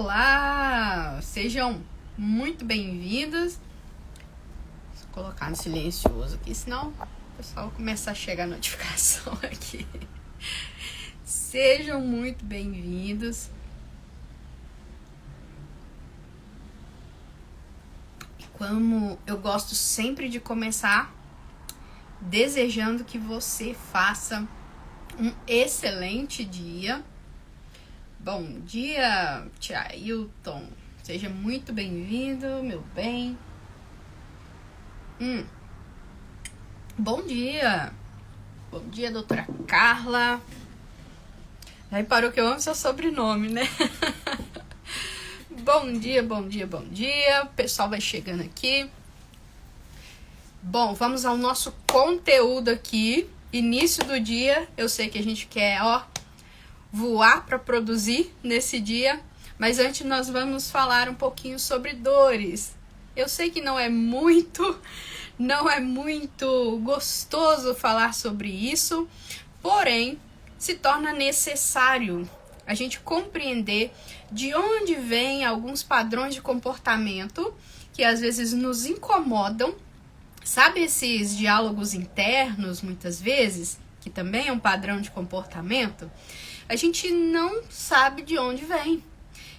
Olá! Sejam muito bem-vindos. Vou colocar no silencioso aqui, senão o pessoal começa a chegar a notificação aqui. Sejam muito bem-vindos. Como eu gosto sempre de começar desejando que você faça um excelente dia. Bom dia, tia Hilton. Seja muito bem-vindo, meu bem. Bom dia. Bom dia, doutora Carla. Já reparou que eu amo seu sobrenome, né? Bom dia, bom dia, bom dia. O pessoal vai chegando aqui. Bom, vamos ao nosso conteúdo aqui. Início do dia. Eu sei que a gente quer, voar para produzir nesse dia. Mas antes nós vamos falar um pouquinho sobre dores. Eu sei que não é muito gostoso falar sobre isso. Porém, se torna necessário a gente compreender de onde vêm alguns padrões de comportamento que às vezes nos incomodam. Sabe esses diálogos internos, muitas vezes, que também é um padrão de comportamento? A gente não sabe de onde vem.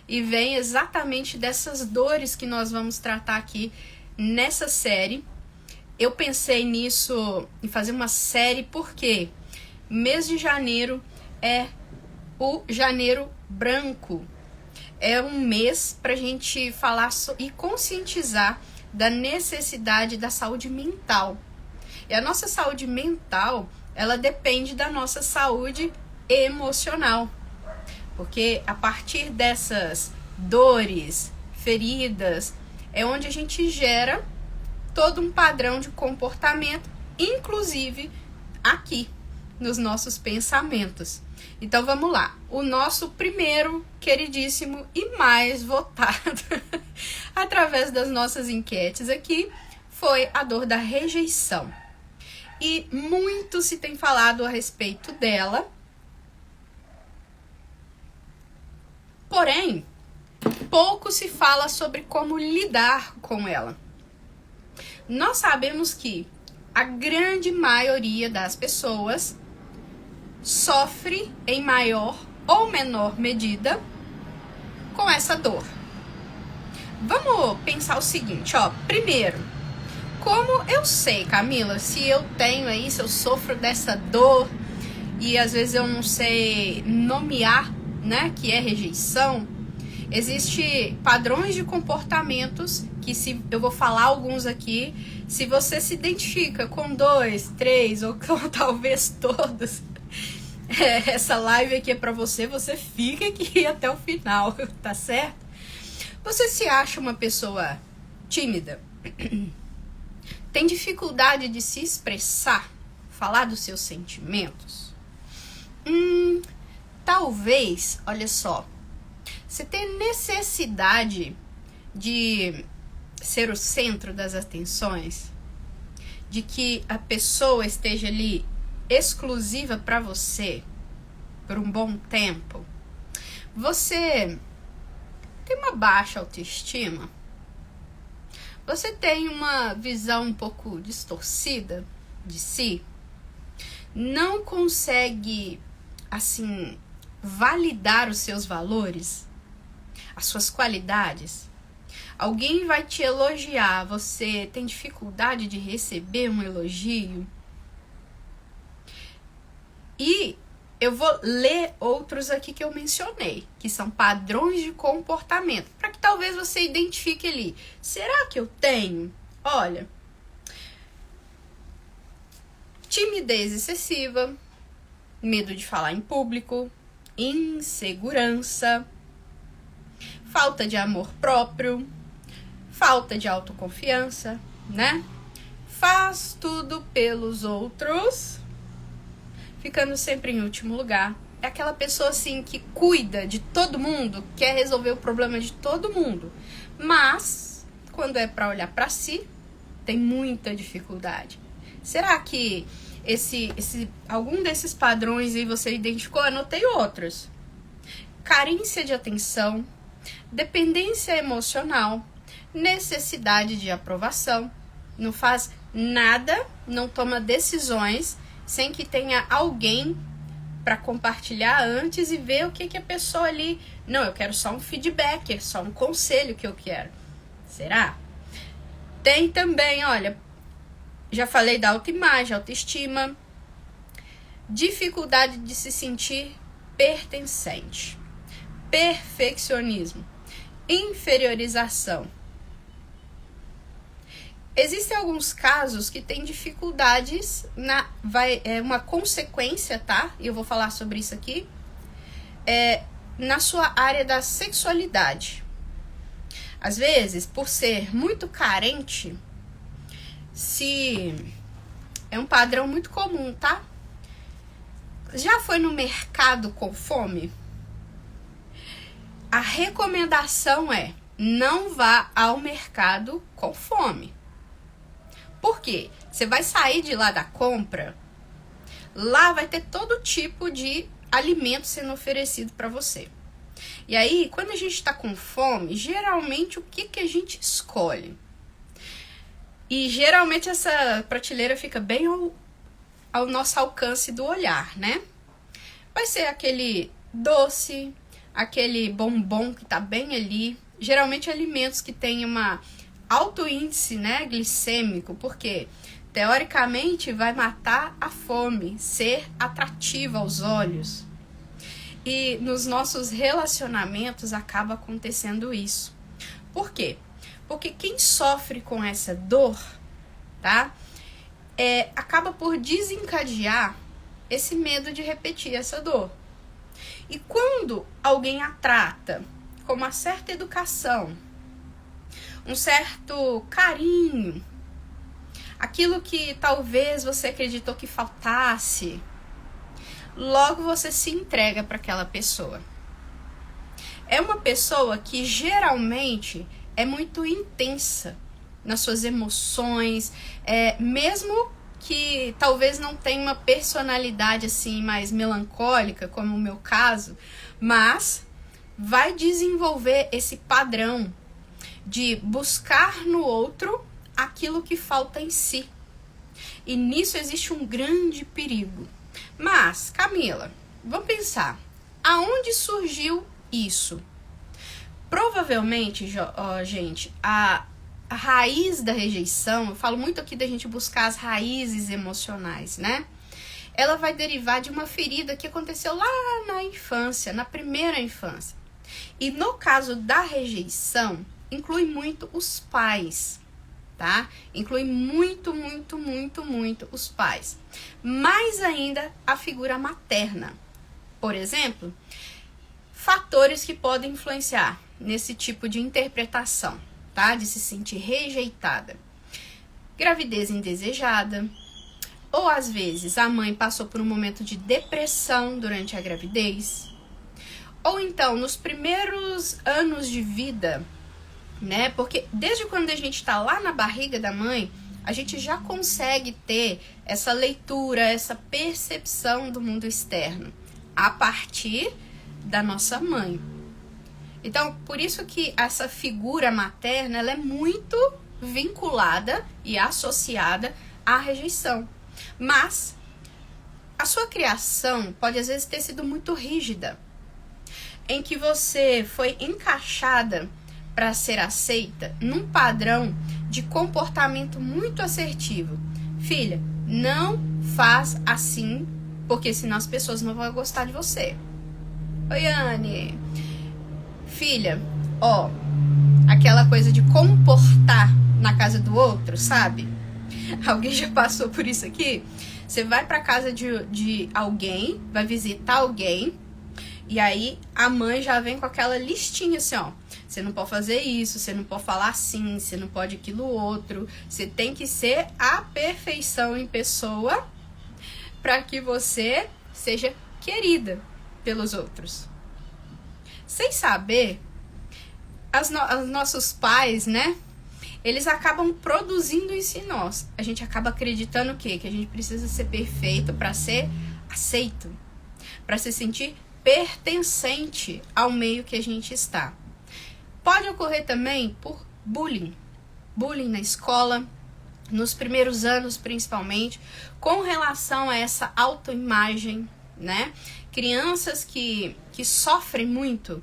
E vem exatamente dessas dores que nós vamos tratar aqui nessa série. Eu pensei nisso, em fazer uma série, porque mês de janeiro é o janeiro branco. É um mês para a gente falar e conscientizar da necessidade da saúde mental. E a nossa saúde mental, ela depende da nossa saúde emocional. Porque a partir dessas dores, feridas, é onde a gente gera todo um padrão de comportamento, inclusive aqui nos nossos pensamentos. Então vamos lá, o nosso primeiro queridíssimo e mais votado através das nossas enquetes aqui foi a dor da rejeição. E muito se tem falado a respeito dela, porém pouco se fala sobre como lidar com ela. Nós sabemos que a grande maioria das pessoas sofre em maior ou menor medida com essa dor. Vamos pensar o seguinte, primeiro, como eu sei, Camila, se eu tenho aí, se eu sofro dessa dor e às vezes eu não sei nomear, né, que é rejeição, existem padrões de comportamentos que eu vou falar alguns aqui, se você se identifica com 2, 3 ou com talvez todos, essa live aqui é pra você fica aqui até o final, tá certo? Você se acha uma pessoa tímida? Tem dificuldade de se expressar, falar dos seus sentimentos? Talvez, olha só, você tem necessidade de ser o centro das atenções, de que a pessoa esteja ali exclusiva para você por um bom tempo. Você tem uma baixa autoestima? Você tem uma visão um pouco distorcida de si? Não consegue, assim, validar os seus valores, as suas qualidades? Alguém vai te elogiar, você tem dificuldade de receber um elogio? E eu vou ler outros aqui que eu mencionei, que são padrões de comportamento, para que talvez você identifique ali. Será que eu tenho? Olha, timidez excessiva, medo de falar em público, insegurança, falta de amor próprio, falta de autoconfiança, né? Faz tudo pelos outros, ficando sempre em último lugar. É aquela pessoa assim que cuida de todo mundo, quer resolver o problema de todo mundo, mas quando é para olhar para si, tem muita dificuldade. Será que algum desses padrões aí você identificou? Anotei outros. Carência de atenção, dependência emocional, necessidade de aprovação, não faz nada, não toma decisões sem que tenha alguém para compartilhar antes e ver o que a pessoa ali... Não, eu quero só um feedback, é só um conselho que eu quero. Será? Tem também, olha, já falei da autoimagem, autoestima, dificuldade de se sentir pertencente, perfeccionismo, inferiorização. Existem alguns casos que têm dificuldades, uma consequência, tá? E eu vou falar sobre isso aqui, na sua área da sexualidade. Às vezes, por ser muito carente, se é um padrão muito comum, tá? Já foi no mercado com fome? A recomendação é: não vá ao mercado com fome. Por quê? Você vai sair de lá da compra, lá vai ter todo tipo de alimento sendo oferecido para você. E aí, quando a gente está com fome, geralmente o que a gente escolhe? E geralmente essa prateleira fica bem ao nosso alcance do olhar, né? Vai ser aquele doce, aquele bombom que tá bem ali. Geralmente alimentos que têm alto índice, né, glicêmico, porque teoricamente vai matar a fome, ser atrativa aos olhos. E nos nossos relacionamentos acaba acontecendo isso. Por quê? Porque quem sofre com essa dor, tá, acaba por desencadear esse medo de repetir essa dor. E quando alguém a trata com uma certa educação, um certo carinho, aquilo que talvez você acreditou que faltasse, logo você se entrega para aquela pessoa. É uma pessoa que geralmente é muito intensa nas suas emoções, mesmo que talvez não tenha uma personalidade assim mais melancólica, como o meu caso, mas vai desenvolver esse padrão de buscar no outro aquilo que falta em si. E nisso existe um grande perigo. Mas, Camila, vamos pensar, aonde surgiu isso? Provavelmente, gente, a raiz da rejeição, eu falo muito aqui da gente buscar as raízes emocionais, né? Ela vai derivar de uma ferida que aconteceu lá na infância, na primeira infância. E no caso da rejeição, inclui muito os pais, tá? Inclui muito os pais. Mais ainda a figura materna. Por exemplo, fatores que podem influenciar nesse tipo de interpretação, tá? De se sentir rejeitada. Gravidez indesejada, ou às vezes a mãe passou por um momento de depressão durante a gravidez, ou então nos primeiros anos de vida, né? Porque desde quando a gente está lá na barriga da mãe, a gente já consegue ter essa leitura, essa percepção do mundo externo a partir da nossa mãe. Então, por isso que essa figura materna, ela é muito vinculada e associada à rejeição. Mas a sua criação pode às vezes ter sido muito rígida, em que você foi encaixada para ser aceita num padrão de comportamento muito assertivo. Filha, não faz assim, porque senão as pessoas não vão gostar de você. Oi, Anne. Filha, aquela coisa de comportar na casa do outro, sabe? Alguém já passou por isso aqui? Você vai pra casa de alguém, vai visitar alguém, e aí a mãe já vem com aquela listinha assim, você não pode fazer isso, você não pode falar assim, você não pode aquilo outro, você tem que ser a perfeição em pessoa para que você seja querida pelos outros. Sem saber, os nossos pais, né? Eles acabam produzindo isso em nós. A gente acaba acreditando o quê? Que a gente precisa ser perfeito para ser aceito, para se sentir pertencente ao meio que a gente está. Pode ocorrer também por bullying. Bullying na escola, nos primeiros anos principalmente, com relação a essa autoimagem, né? Crianças que sofrem muito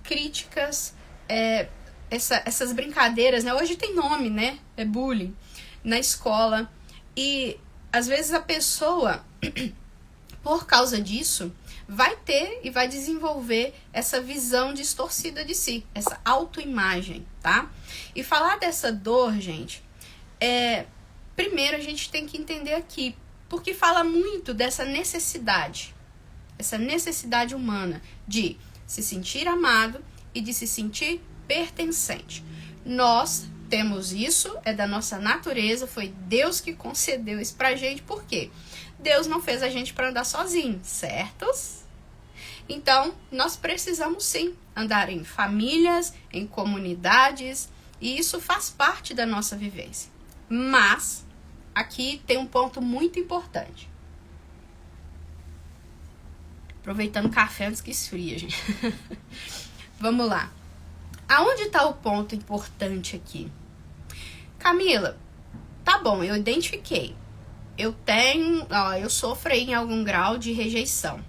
críticas, essas brincadeiras, né? Hoje tem nome, né? É bullying na escola. E às vezes a pessoa, por causa disso, vai ter e vai desenvolver essa visão distorcida de si, essa autoimagem, tá? E falar dessa dor, gente, primeiro a gente tem que entender aqui, porque fala muito dessa necessidade, essa necessidade humana de se sentir amado e de se sentir pertencente. Nós temos isso, é da nossa natureza, foi Deus que concedeu isso pra gente, por quê? Deus não fez a gente para andar sozinho, certos? Então, nós precisamos sim andar em famílias, em comunidades, e isso faz parte da nossa vivência. Mas, aqui tem um ponto muito importante. Aproveitando o café antes que esfria, gente. Vamos lá. Aonde está o ponto importante aqui? Camila, tá bom, eu identifiquei. Eu sofro aí em algum grau de rejeição.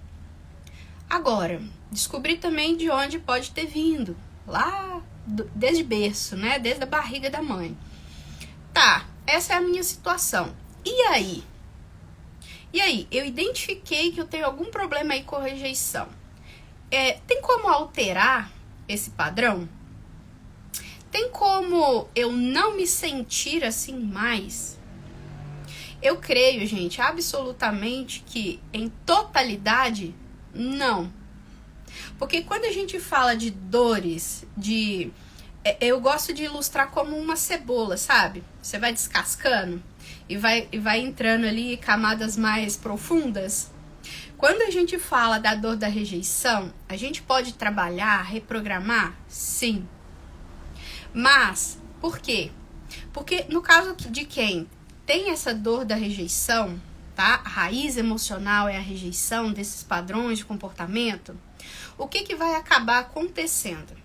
Agora, descobri também de onde pode ter vindo. Lá, desde berço, né? Desde a barriga da mãe. Tá, essa é a minha situação. E aí? Eu identifiquei que eu tenho algum problema aí com a rejeição. Tem como alterar esse padrão? Tem como eu não me sentir assim mais? Eu creio, gente, absolutamente que em totalidade, não. Porque quando a gente fala de dores, eu gosto de ilustrar como uma cebola, sabe? Você vai descascando e vai entrando ali camadas mais profundas. Quando a gente fala da dor da rejeição, a gente pode trabalhar, reprogramar? Sim. Mas, por quê? Porque no caso de quem tem essa dor da rejeição, tá? A raiz emocional é a rejeição desses padrões de comportamento. O que vai acabar acontecendo?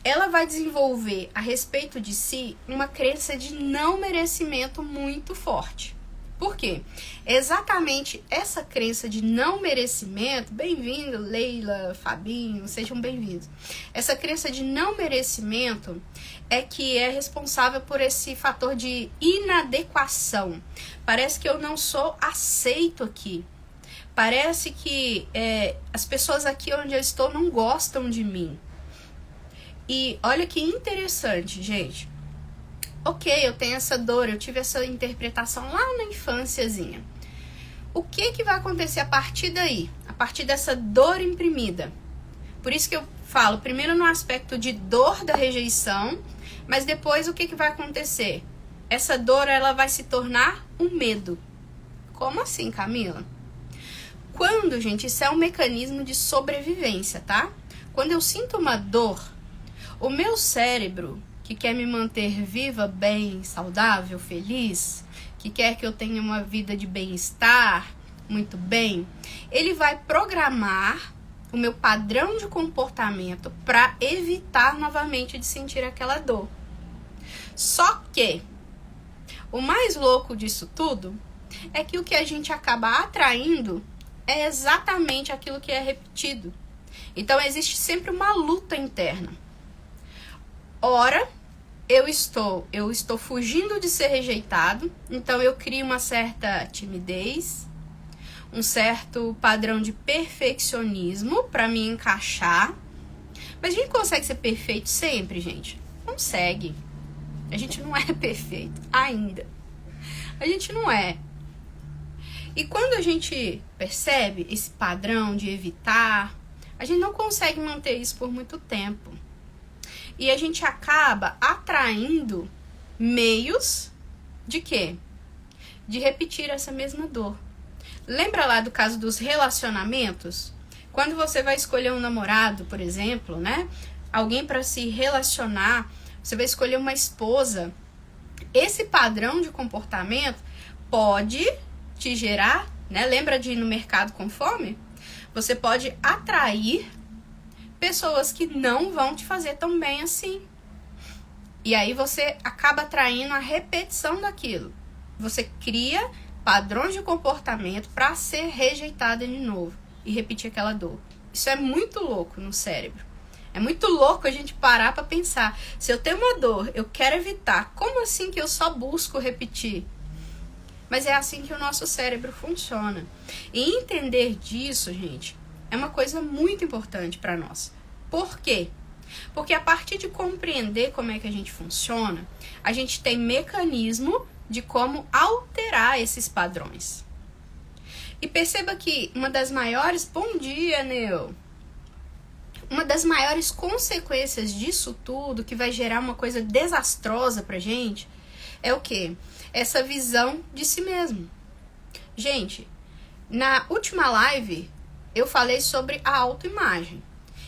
Ela vai desenvolver a respeito de si uma crença de não merecimento muito forte. Por quê? Exatamente essa crença de não merecimento, bem-vindo Leila, Fabinho, sejam bem-vindos. Essa crença de não merecimento é que é responsável por esse fator de inadequação. Parece que eu não sou aceito aqui. Parece que as pessoas aqui onde eu estou não gostam de mim. E olha que interessante, gente. Ok, eu tenho essa dor, eu tive essa interpretação lá na infânciazinha. O que vai acontecer a partir daí? A partir dessa dor imprimida? Por isso que eu falo, primeiro no aspecto de dor da rejeição, mas depois o que vai acontecer? Essa dor, ela vai se tornar um medo. Como assim, Camila? Quando, gente, isso é um mecanismo de sobrevivência, tá? Quando eu sinto uma dor, o meu cérebro, que quer me manter viva, bem, saudável, feliz, que quer que eu tenha uma vida de bem-estar, muito bem, ele vai programar o meu padrão de comportamento para evitar novamente de sentir aquela dor. Só que o mais louco disso tudo é que o que a gente acaba atraindo é exatamente aquilo que é repetido. Então existe sempre uma luta interna. Ora, eu estou fugindo de ser rejeitado, então eu crio uma certa timidez, um certo padrão de perfeccionismo para me encaixar. Mas a gente consegue ser perfeito sempre, gente? Consegue. A gente não é perfeito ainda. A gente não é. E quando a gente percebe esse padrão de evitar, a gente não consegue manter isso por muito tempo. E a gente acaba atraindo meios de quê? De repetir essa mesma dor. Lembra lá do caso dos relacionamentos? Quando você vai escolher um namorado, por exemplo, né? Alguém para se relacionar, você vai escolher uma esposa. Esse padrão de comportamento pode te gerar, né? Lembra de ir no mercado com fome? Você pode atrair pessoas que não vão te fazer tão bem assim. E aí você acaba atraindo a repetição daquilo. Você cria padrões de comportamento para ser rejeitada de novo e repetir aquela dor. Isso é muito louco no cérebro. É muito louco a gente parar para pensar. Se eu tenho uma dor, eu quero evitar. Como assim que eu só busco repetir? Mas é assim que o nosso cérebro funciona. E entender disso, gente, é uma coisa muito importante para nós. Por quê? Porque a partir de compreender como é que a gente funciona, a gente tem mecanismo de como alterar esses padrões. E perceba que uma das maiores... Bom dia, Neu! Uma das maiores consequências disso tudo, que vai gerar uma coisa desastrosa pra gente, é o quê? Essa visão de si mesmo. Gente, na última live, eu falei sobre a autoimagem.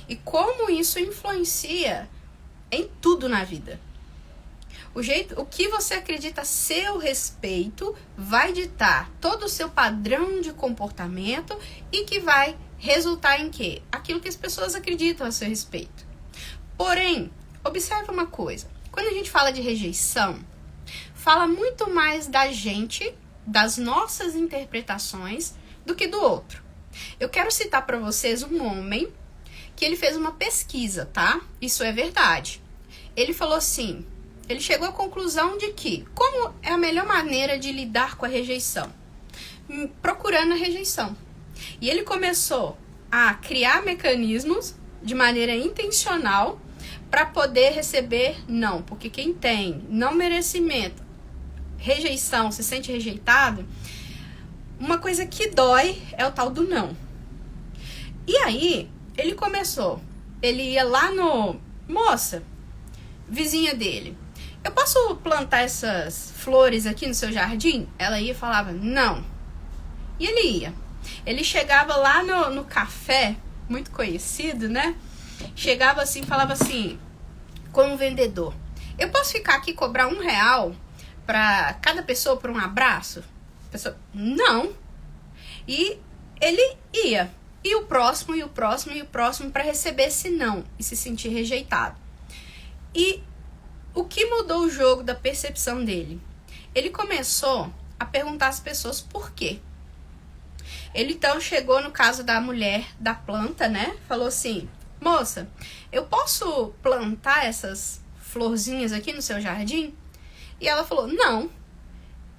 E como isso influencia em tudo na vida. O que você acredita a seu respeito vai ditar todo o seu padrão de comportamento e que vai resultar em quê? Aquilo que as pessoas acreditam a seu respeito. Porém, observe uma coisa. Quando a gente fala de rejeição, fala muito mais da gente, das nossas interpretações, do que do outro. Eu quero citar para vocês um homem que ele fez uma pesquisa, tá? Isso é verdade. Ele falou assim, ele chegou à conclusão de que como é a melhor maneira de lidar com a rejeição? Procurando a rejeição. E ele começou a criar mecanismos de maneira intencional para poder receber não. Porque quem tem não merecimento, rejeição, se sente rejeitado, uma coisa que dói é o tal do não. E aí, ele começou, ele ia lá no... Moça, vizinha dele, eu posso plantar essas flores aqui no seu jardim? Ela ia e falava, não. E ele ia. Ele chegava lá no café, muito conhecido, né? Chegava assim, falava assim, com o vendedor, eu posso ficar aqui e cobrar R$1 para cada pessoa por um abraço? A pessoa, não. E ele ia. E o próximo, e o próximo, e o próximo para receber esse não e se sentir rejeitado. E o que mudou o jogo da percepção dele? Ele começou a perguntar às pessoas por quê. Ele então chegou no caso da mulher da planta, né? Falou assim, moça, eu posso plantar essas florzinhas aqui no seu jardim? E ela falou, não.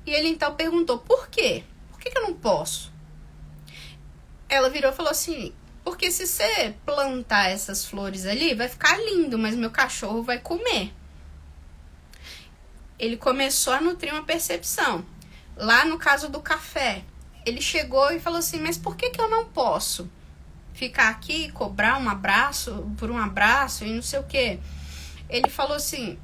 E ele então perguntou, por quê? Por que eu não posso? Ela virou e falou assim, porque se você plantar essas flores ali, vai ficar lindo, mas meu cachorro vai comer. Ele começou a nutrir uma percepção. Lá no caso do café, ele chegou e falou assim, mas por que eu não posso ficar aqui e cobrar um abraço por um abraço e não sei o quê? Ele falou assim,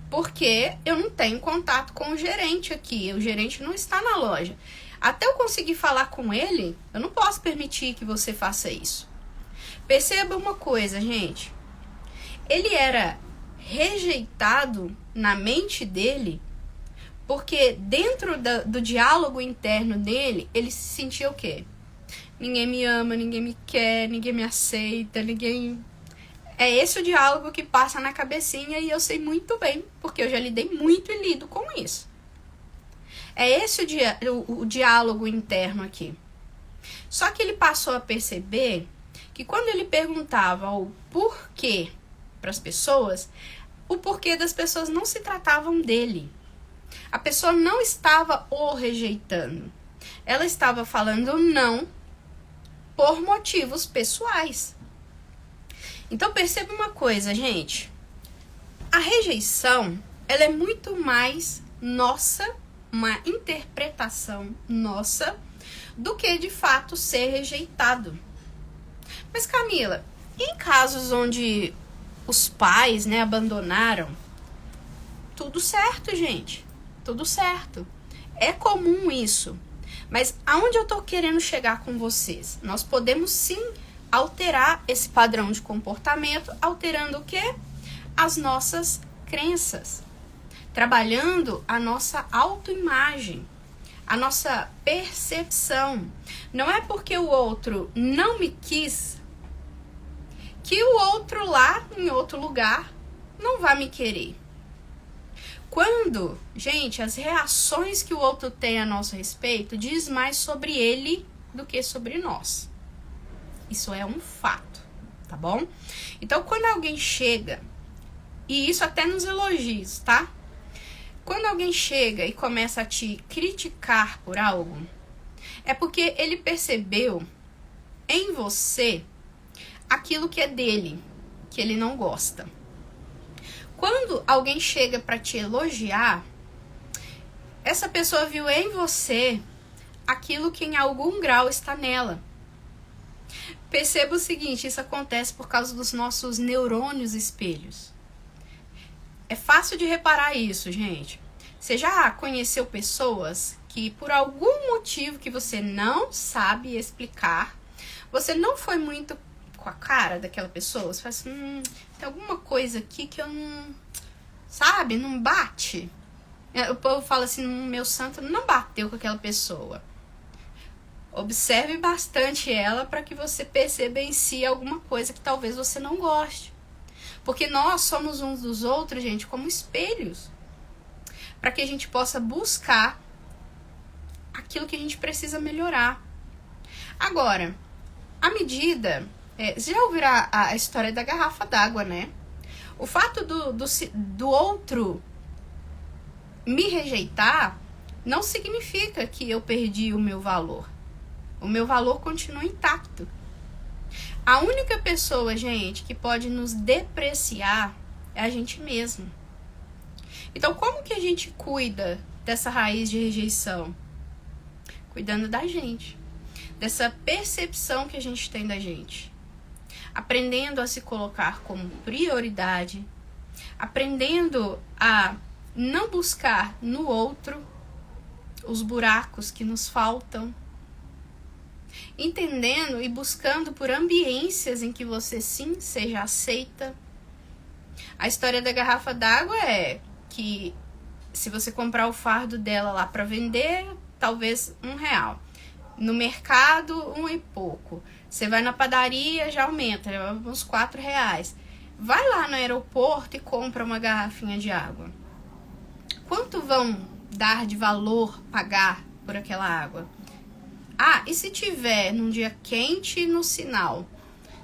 porque eu não tenho contato com o gerente aqui, o gerente não está na loja. Até eu conseguir falar com ele, eu não posso permitir que você faça isso. Perceba uma coisa, gente. Ele era rejeitado na mente dele, porque dentro do diálogo interno dele, ele se sentia o quê? Ninguém me ama, ninguém me quer, ninguém me aceita, ninguém... É esse o diálogo que passa na cabecinha e eu sei muito bem, porque eu já lidei muito e lido com isso. É esse o diálogo interno aqui. Só que ele passou a perceber que quando ele perguntava o porquê para as pessoas, o porquê das pessoas não se tratavam dele. A pessoa não estava o rejeitando. Ela estava falando não por motivos pessoais. Então perceba uma coisa, gente. A rejeição, ela é muito mais nossa, uma interpretação nossa, do que de fato ser rejeitado. Mas Camila, em casos onde os pais, né, abandonaram, tudo certo, gente. Tudo certo. É comum isso. Mas aonde eu tô querendo chegar com vocês? Nós podemos sim alterar esse padrão de comportamento, alterando o quê? As nossas crenças. Trabalhando a nossa autoimagem, a nossa percepção. Não é porque o outro não me quis que o outro lá, em outro lugar, não vai me querer. Quando, gente, as reações que o outro tem a nosso respeito diz mais sobre ele do que sobre nós. Isso é um fato, tá bom? Então, quando alguém chega, e isso até nos elogios, tá? Quando alguém chega e começa a te criticar por algo, é porque ele percebeu em você aquilo que é dele, que ele não gosta. Quando alguém chega para te elogiar, essa pessoa viu em você aquilo que em algum grau está nela. Perceba o seguinte, isso acontece por causa dos nossos neurônios espelhos. É fácil de reparar isso, gente. Você já conheceu pessoas que por algum motivo que você não sabe explicar, você não foi muito com a cara daquela pessoa? Você fala assim, tem alguma coisa aqui que eu não... Sabe? Não bate. O povo fala assim, meu santo não bateu com aquela pessoa. Observe bastante ela para que você perceba em si alguma coisa que talvez você não goste. Porque nós somos uns dos outros, gente, como espelhos. Para que a gente possa buscar aquilo que a gente precisa melhorar. Agora, à medida... Você já ouviu a história da garrafa d'água, né? O fato do outro me rejeitar não significa que eu perdi o meu valor. O meu valor continua intacto. A única pessoa, gente, que pode nos depreciar é a gente mesmo. Então, como que a gente cuida dessa raiz de rejeição? Cuidando da gente. Dessa percepção que a gente tem da gente. Aprendendo a se colocar como prioridade. Aprendendo a não buscar no outro os buracos que nos faltam. Entendendo e buscando por ambiências em que você sim seja aceita. A história da garrafa d'água é que se você comprar o fardo dela lá para vender, talvez R$1. No mercado, R$1 e pouco. Você vai na padaria, já aumenta, uns R$4. Vai lá no aeroporto e compra uma garrafinha de água. Quanto vão dar de valor pagar por aquela água? Ah, e se tiver num dia quente no sinal,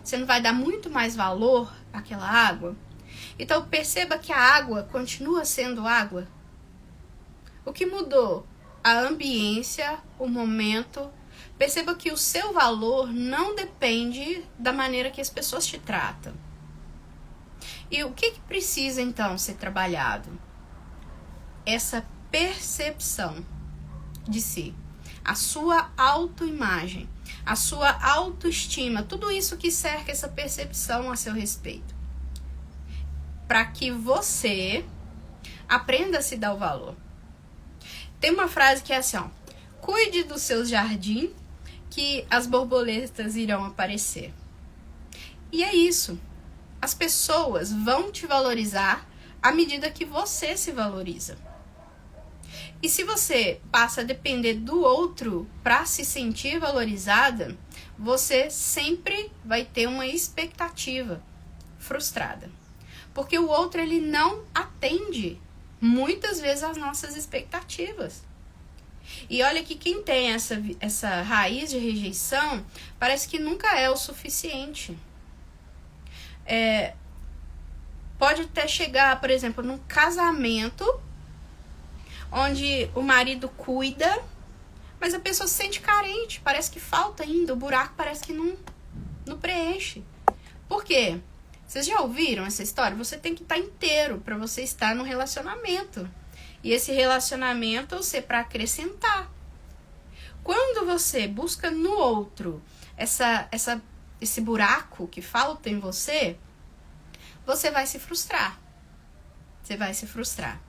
você não vai dar muito mais valor àquela água? Então perceba que a água continua sendo água. O que mudou? A ambiência, o momento. Perceba que o seu valor não depende da maneira que as pessoas te tratam. E o que precisa então ser trabalhado? Essa percepção de si. A sua autoimagem, a sua autoestima, tudo isso que cerca essa percepção a seu respeito. Para que você aprenda a se dar o valor. Tem uma frase que é assim, ó, cuide do seu jardim que as borboletas irão aparecer. E é isso. As pessoas vão te valorizar à medida que você se valoriza. E se você passa a depender do outro para se sentir valorizada, você sempre vai ter uma expectativa frustrada. Porque o outro, ele não atende muitas vezes às nossas expectativas. E olha que quem tem essa raiz de rejeição, parece que nunca é o suficiente. Pode até chegar, por exemplo, num casamento onde o marido cuida, mas a pessoa se sente carente, parece que falta ainda, o buraco parece que não preenche. Por quê? Vocês já ouviram essa história? Você tem que estar inteiro para você estar no relacionamento. E esse relacionamento ser para acrescentar. Quando você busca no outro esse buraco que falta em você, você vai se frustrar. Você vai se frustrar.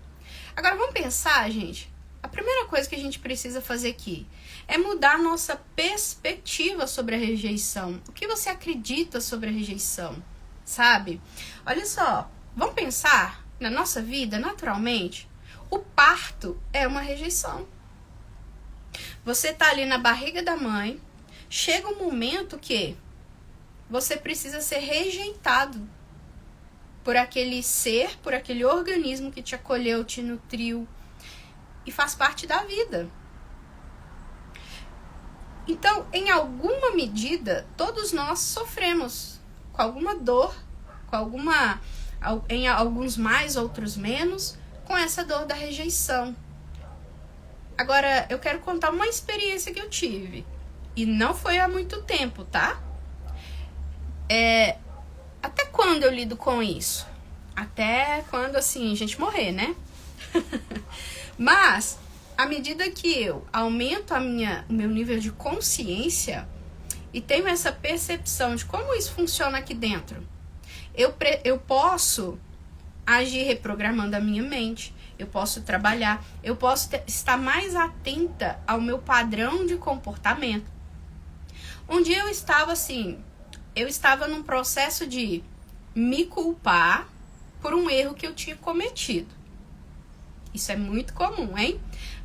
Agora vamos pensar, gente. A primeira coisa que a gente precisa fazer aqui é mudar a nossa perspectiva sobre a rejeição. O que você acredita sobre a rejeição? Sabe? Olha só, vamos pensar na nossa vida, naturalmente, o parto é uma rejeição. Você tá ali na barriga da mãe, chega um momento que você precisa ser rejeitado por aquele ser, por aquele organismo que te acolheu, te nutriu e faz parte da vida. Então, em alguma medida, todos nós sofremos com alguma dor, em alguns mais, outros menos, com essa dor da rejeição. Agora, eu quero contar uma experiência que eu tive. E não foi há muito tempo, tá? Até quando eu lido com isso? Até quando, assim, a gente morrer, né? Mas, à medida que eu aumento o meu nível de consciência e tenho essa percepção de como isso funciona aqui dentro, eu posso agir reprogramando a minha mente, eu posso trabalhar, eu posso estar mais atenta ao meu padrão de comportamento. Um dia eu estava num processo de me culpar por um erro que eu tinha cometido. Isso é muito comum, hein?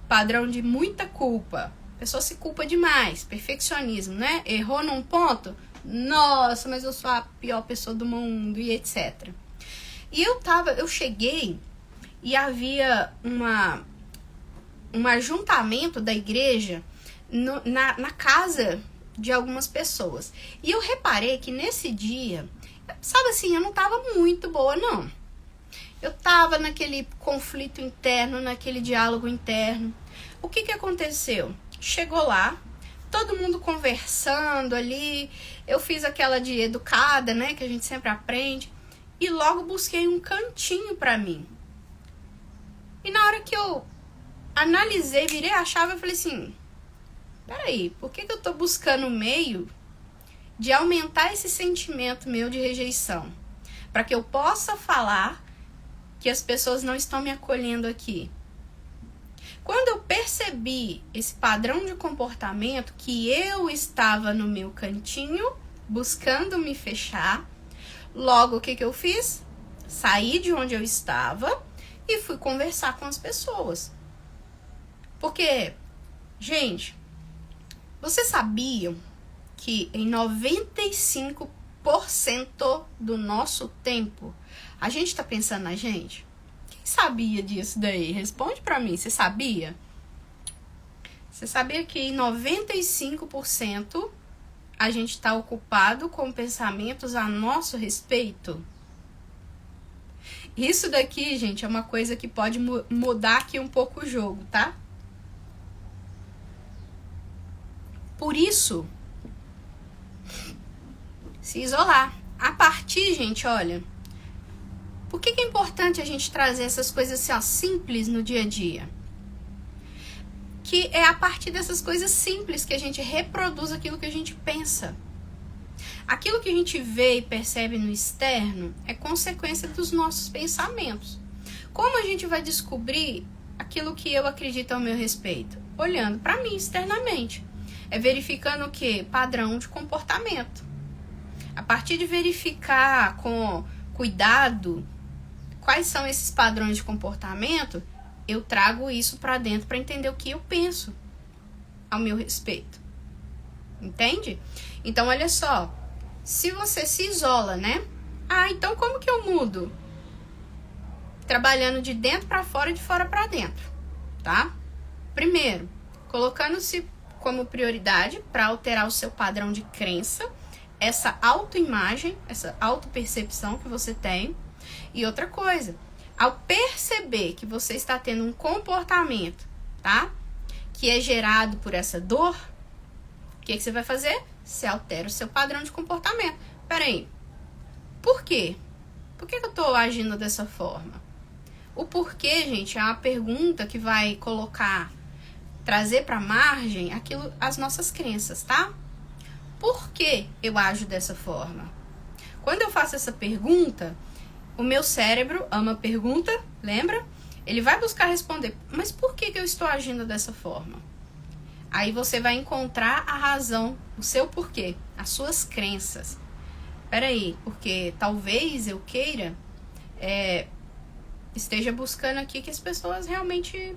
Padrão de muita culpa. A pessoa se culpa demais, perfeccionismo, né? Errou num ponto, nossa, mas eu sou a pior pessoa do mundo e etc. E eu cheguei e havia um ajuntamento da igreja na casa de algumas pessoas. E eu reparei que nesse dia, sabe assim, eu não tava muito boa, não. Eu tava naquele conflito interno, naquele diálogo interno. O que aconteceu? Chegou lá, todo mundo conversando ali, eu fiz aquela de educada, né, que a gente sempre aprende, e logo busquei um cantinho pra mim. E na hora que eu analisei, virei a chave, eu falei assim, peraí, por que eu tô buscando um meio de aumentar esse sentimento meu de rejeição? Para que eu possa falar que as pessoas não estão me acolhendo aqui. Quando eu percebi esse padrão de comportamento, que eu estava no meu cantinho, buscando me fechar, logo o que eu fiz? Saí de onde eu estava e fui conversar com as pessoas. Porque, gente, vocês sabiam que em 95% do nosso tempo a gente tá pensando na gente? Quem sabia disso daí? Responde pra mim, você sabia? Você sabia que em 95% a gente tá ocupado com pensamentos a nosso respeito? Isso daqui, gente, é uma coisa que pode mudar aqui um pouco o jogo, tá? Por isso, se isolar. A partir, gente, olha, por que é importante a gente trazer essas coisas assim, ó, simples no dia a dia? Que é a partir dessas coisas simples que a gente reproduz aquilo que a gente pensa. Aquilo que a gente vê e percebe no externo é consequência dos nossos pensamentos. Como a gente vai descobrir aquilo que eu acredito ao meu respeito? Olhando para mim externamente. É verificando o quê? Padrão de comportamento. A partir de verificar com cuidado quais são esses padrões de comportamento, eu trago isso para dentro para entender o que eu penso ao meu respeito. Entende? Então, olha só. Se você se isola, né? Então como que eu mudo? Trabalhando de dentro para fora e de fora para dentro, tá? Primeiro, colocando-se como prioridade para alterar o seu padrão de crença, essa autoimagem, essa autopercepção que você tem. E outra coisa, ao perceber que você está tendo um comportamento, tá? Que é gerado por essa dor, o que você vai fazer? Você altera o seu padrão de comportamento. Peraí, por quê? Por que eu tô agindo dessa forma? O porquê, gente, é uma pergunta que vai trazer pra margem as nossas crenças, tá? Por que eu ajo dessa forma? Quando eu faço essa pergunta, o meu cérebro ama a pergunta, lembra? Ele vai buscar responder, mas por que eu estou agindo dessa forma? Aí você vai encontrar a razão, o seu porquê, as suas crenças. Peraí, porque talvez eu queira, esteja buscando aqui que as pessoas realmente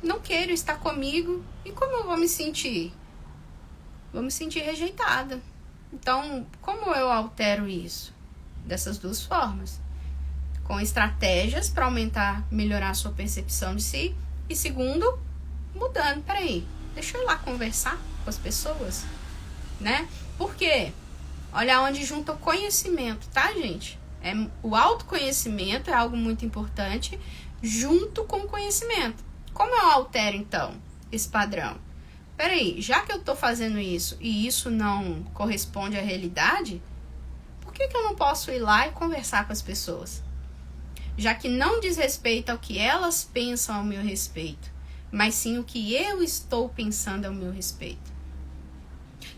não queiram estar comigo. E como eu vou me sentir? Vou me sentir rejeitada. Então, como eu altero isso? Dessas duas formas. Com estratégias para aumentar, melhorar a sua percepção de si. E segundo, mudando. Peraí, deixa eu ir lá conversar com as pessoas, né? Por quê? Olha onde junta o conhecimento, tá, gente? O autoconhecimento é algo muito importante junto com o conhecimento. Como eu altero, então, esse padrão? Peraí, já que eu tô fazendo isso e isso não corresponde à realidade, por que eu não posso ir lá e conversar com as pessoas? Já que não diz respeito ao que elas pensam ao meu respeito, mas sim o que eu estou pensando ao meu respeito.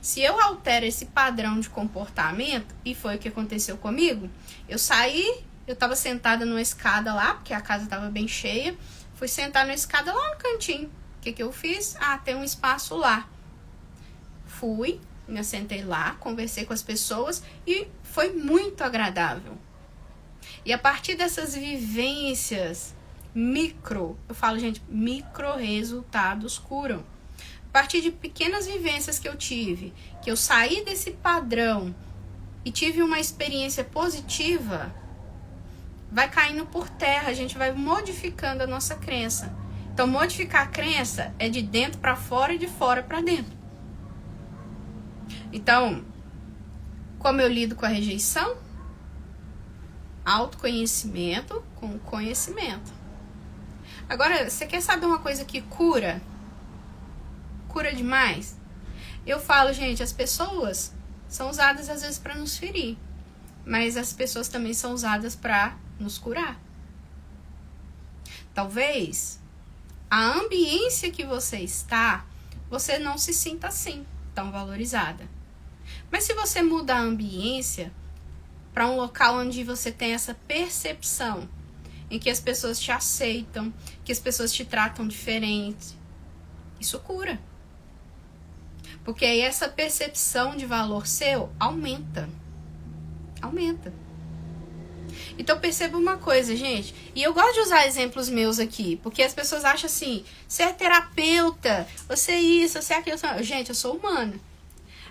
Se eu altero esse padrão de comportamento, e foi o que aconteceu comigo, eu saí, eu estava sentada numa escada lá, porque a casa estava bem cheia, fui sentar na escada lá no cantinho. O que eu fiz? Tem um espaço lá. Fui, me assentei lá, conversei com as pessoas e foi muito agradável. E a partir dessas vivências micro resultados curam. A partir de pequenas vivências que eu tive, que eu saí desse padrão e tive uma experiência positiva, vai caindo por terra, a gente vai modificando a nossa crença. Então, modificar a crença é de dentro para fora e de fora para dentro. Então, como eu lido com a rejeição? Autoconhecimento com conhecimento. Agora, você quer saber uma coisa que cura? Cura demais? Eu falo, gente, as pessoas são usadas às vezes para nos ferir, mas as pessoas também são usadas para nos curar. Talvez a ambiência que você está, você não se sinta assim, tão valorizada. Mas se você muda a ambiência para um local onde você tem essa percepção, em que as pessoas te aceitam, que as pessoas te tratam diferente, isso cura. Porque aí essa percepção de valor seu aumenta. Aumenta. Então perceba uma coisa, gente. E eu gosto de usar exemplos meus aqui. Porque as pessoas acham assim, você é terapeuta, você é isso, você é aquilo. Gente, eu sou humana.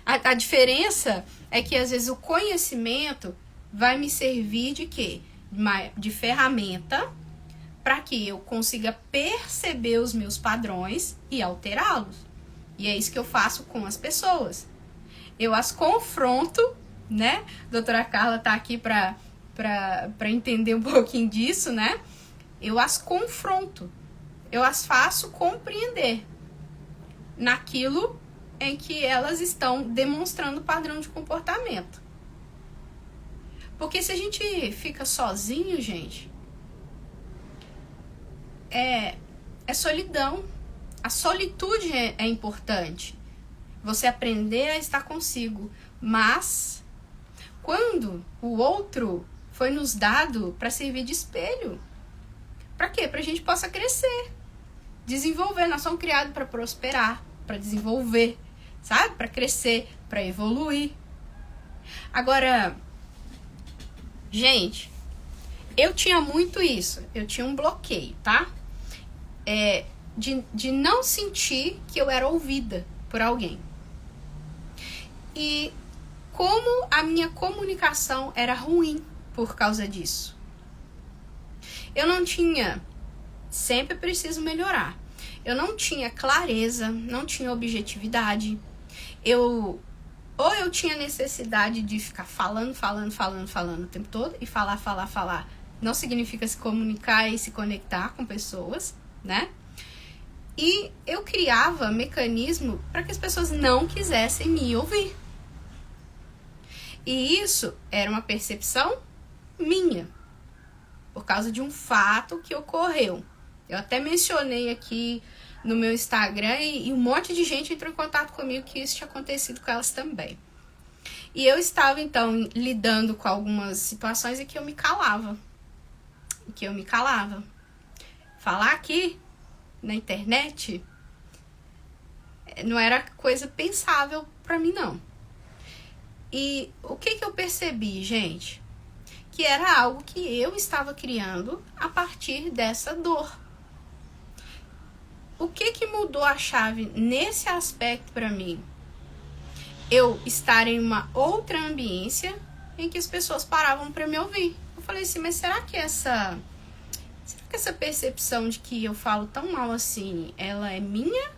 A diferença é que às vezes o conhecimento vai me servir de quê? De ferramenta para que eu consiga perceber os meus padrões e alterá-los. E é isso que eu faço com as pessoas. Eu as confronto, né? A doutora Carla tá aqui para entender um pouquinho disso, né? Eu as confronto. Eu as faço compreender naquilo em que elas estão demonstrando padrão de comportamento. Porque se a gente fica sozinho, gente, é solidão. A solitude é importante. Você aprender a estar consigo. Mas, quando o outro foi nos dado para servir de espelho. Para quê? Para a gente possa crescer. Desenvolver. Nós somos criados para prosperar, para desenvolver, sabe? Para crescer, para evoluir. Agora, gente, eu tinha muito isso. Eu tinha um bloqueio, tá? De não sentir que eu era ouvida por alguém. E como a minha comunicação era ruim por causa disso. Eu não tinha, sempre preciso melhorar. Eu não tinha clareza, não tinha objetividade. Ou eu tinha necessidade de ficar falando o tempo todo. E falar. Não significa se comunicar e se conectar com pessoas, né? E eu criava mecanismo para que as pessoas não quisessem me ouvir. E isso era uma percepção minha, por causa de um fato que ocorreu. Eu até mencionei aqui no meu Instagram e um monte de gente entrou em contato comigo que isso tinha acontecido com elas também. E eu estava, então, lidando com algumas situações em que eu me calava. Falar aqui na internet não era coisa pensável para mim, não. E o que eu percebi, gente? Que era algo que eu estava criando a partir dessa dor. O que mudou a chave nesse aspecto para mim? eu estar em uma outra ambiência em que as pessoas paravam para me ouvir. Eu falei assim, mas será que essa percepção de que eu falo tão mal assim, ela é minha?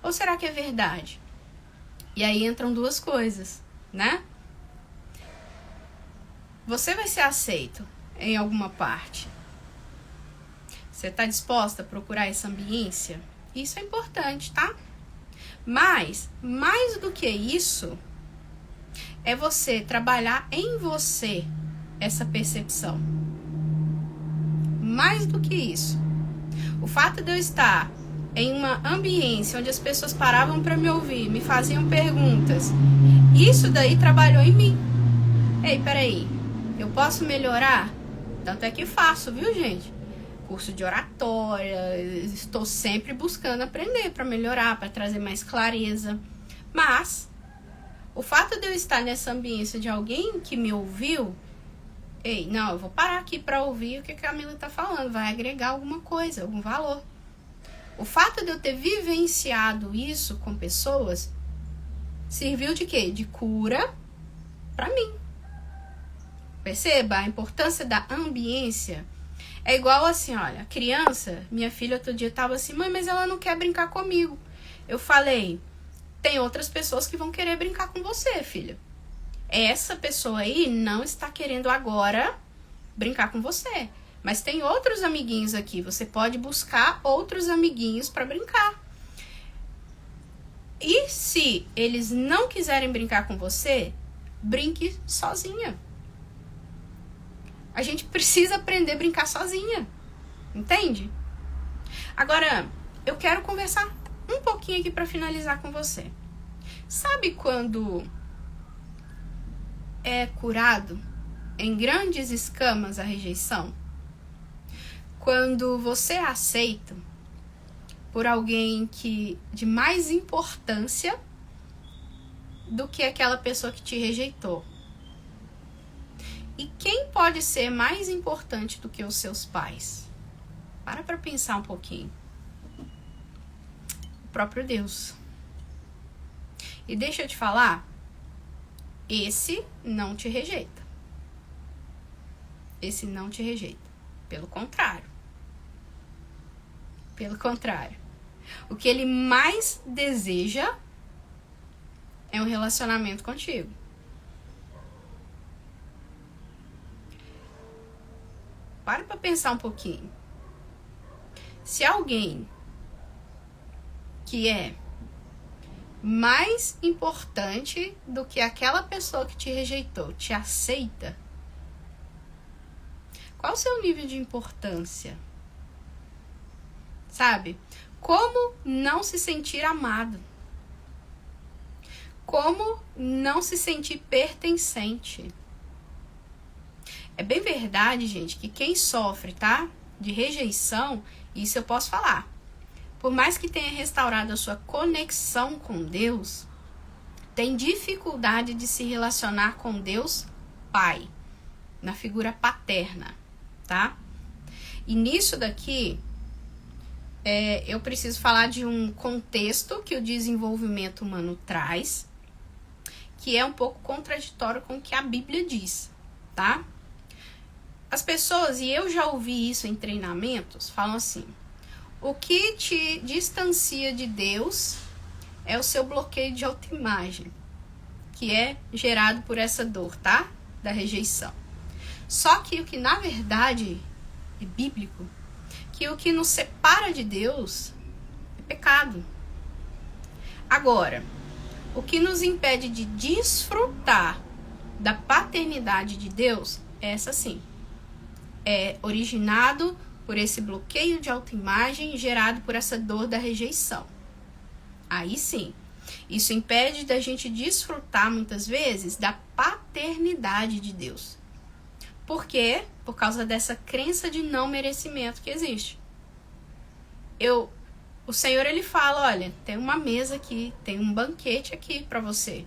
Ou será que é verdade? E aí entram duas coisas, né? Você vai ser aceito em alguma parte. Você está disposta a procurar essa ambiência? Isso é importante, tá? Mas, mais do que isso, é você trabalhar em você essa percepção. Mais do que isso. O fato de eu estar em uma ambiência onde as pessoas paravam para me ouvir, me faziam perguntas, isso daí trabalhou em mim. Ei, peraí, eu posso melhorar? Tanto é que faço, viu, gente? Curso de oratória, estou sempre buscando aprender para melhorar, para trazer mais clareza. Mas o fato de eu estar nessa ambiência de alguém que me ouviu, ei, não, eu vou parar aqui para ouvir o que a Camila está falando, vai agregar alguma coisa, algum valor. O fato de eu ter vivenciado isso com pessoas serviu de quê? De cura para mim. Perceba a importância da ambiência. É igual assim, olha, a criança, minha filha outro dia estava assim, mãe, mas ela não quer brincar comigo. Eu falei, tem outras pessoas que vão querer brincar com você, filha. Essa pessoa aí não está querendo agora brincar com você. Mas tem outros amiguinhos aqui. Você pode buscar outros amiguinhos para brincar. E se eles não quiserem brincar com você, brinque sozinha. A gente precisa aprender a brincar sozinha. Entende? Agora, eu quero conversar um pouquinho aqui para finalizar com você. Sabe quando é curado em grandes escamas a rejeição? Quando você é aceito por alguém que de mais importância do que aquela pessoa que te rejeitou. E quem pode ser mais importante do que os seus pais? Para pensar um pouquinho. O próprio Deus. E deixa eu te falar, esse não te rejeita. Esse não te rejeita. Pelo contrário. Pelo contrário. O que ele mais deseja é um relacionamento contigo. Para pensar um pouquinho. Se alguém que é mais importante do que aquela pessoa que te rejeitou te aceita, qual o seu nível de importância? Sabe? Como não se sentir amado? Como não se sentir pertencente? É bem verdade, gente, que quem sofre, tá? De rejeição, isso eu posso falar. Por mais que tenha restaurado a sua conexão com Deus, tem dificuldade de se relacionar com Deus Pai, na figura paterna, tá? E nisso daqui, eu preciso falar de um contexto que o desenvolvimento humano traz, que é um pouco contraditório com o que a Bíblia diz, tá? As pessoas, e eu já ouvi isso em treinamentos, falam assim, o que te distancia de Deus é o seu bloqueio de autoimagem, que é gerado por essa dor, tá? Da rejeição. Só que o que na verdade é bíblico, que o que nos separa de Deus é pecado. Agora, o que nos impede de desfrutar da paternidade de Deus é essa sim. É originado por esse bloqueio de autoimagem gerado por essa dor da rejeição. Aí sim, isso impede da gente desfrutar muitas vezes da paternidade de Deus. Por quê? Por causa dessa crença de não merecimento que existe. O Senhor, ele fala, olha, tem uma mesa aqui, tem um banquete aqui para você.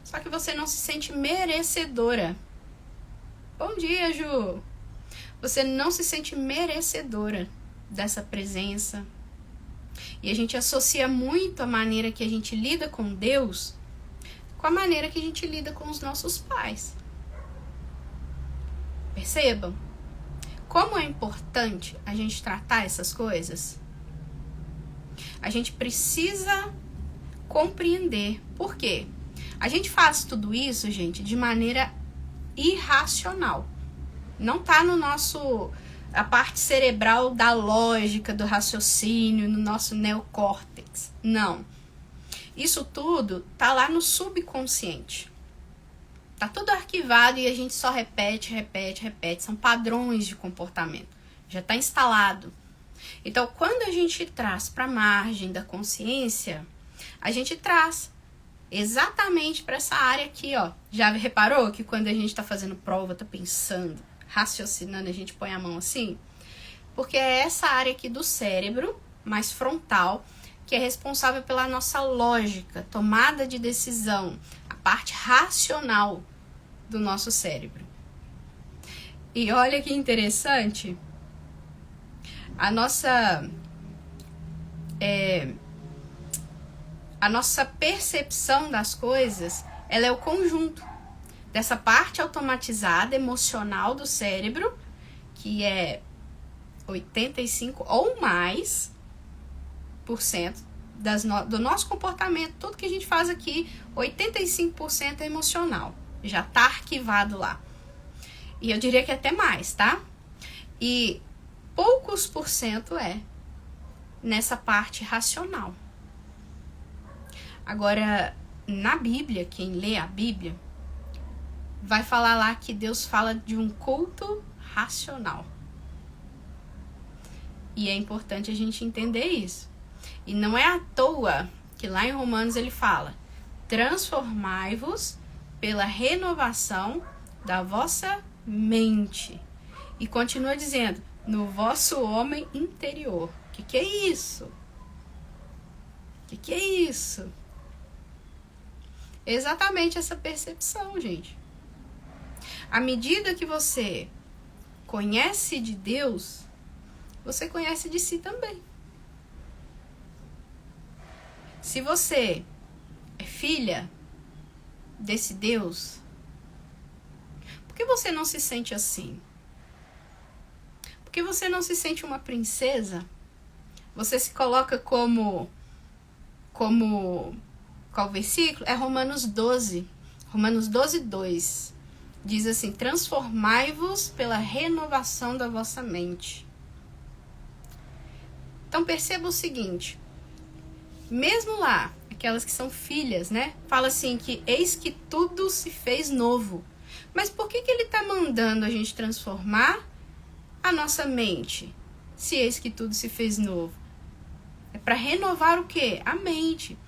Só que você não se sente merecedora. Bom dia, Ju! Você não se sente merecedora dessa presença. E a gente associa muito a maneira que a gente lida com Deus com a maneira que a gente lida com os nossos pais. Percebam como é importante a gente tratar essas coisas? A gente precisa compreender. Por quê? A gente faz tudo isso, gente, de maneira irracional. Não tá no nosso... a parte cerebral da lógica, do raciocínio, no nosso neocórtex. Não. Isso tudo tá lá no subconsciente. Tá tudo arquivado e a gente só repete. São padrões de comportamento. Já tá instalado. Então, quando a gente traz para a margem da consciência, a gente traz exatamente para essa área aqui, ó. Já reparou que quando a gente tá fazendo prova, tá pensando, raciocinando, a gente põe a mão assim? Porque é essa área aqui do cérebro, mais frontal, que é responsável pela nossa lógica, tomada de decisão, a parte racional do nosso cérebro. E olha que interessante, a nossa percepção das coisas, ela é o conjunto dessa parte automatizada, emocional do cérebro, que é 85 ou mais % do nosso comportamento, tudo que a gente faz aqui, 85% é emocional. Já tá arquivado lá. E eu diria que até mais, tá? E poucos % é nessa parte racional. Agora, na Bíblia, quem lê a Bíblia, vai falar lá que Deus fala de um culto racional. E é importante a gente entender isso. E não é à toa que lá em Romanos ele fala: transformai-vos pela renovação da vossa mente. E continua dizendo, no vosso homem interior. O que é isso? O que é isso? Exatamente essa percepção, gente. À medida que você conhece de Deus, você conhece de si também. Se você é filha desse Deus, por que você não se sente assim? Por que você não se sente uma princesa? Você se coloca como qual versículo? É Romanos 12. Romanos 12, 2. Diz assim: transformai-vos pela renovação da vossa mente. Então perceba o seguinte, mesmo lá, aquelas que são filhas, né? Fala assim que eis que tudo se fez novo. Mas por que ele está mandando a gente transformar a nossa mente? Se eis que tudo se fez novo. É para renovar o quê? A mente.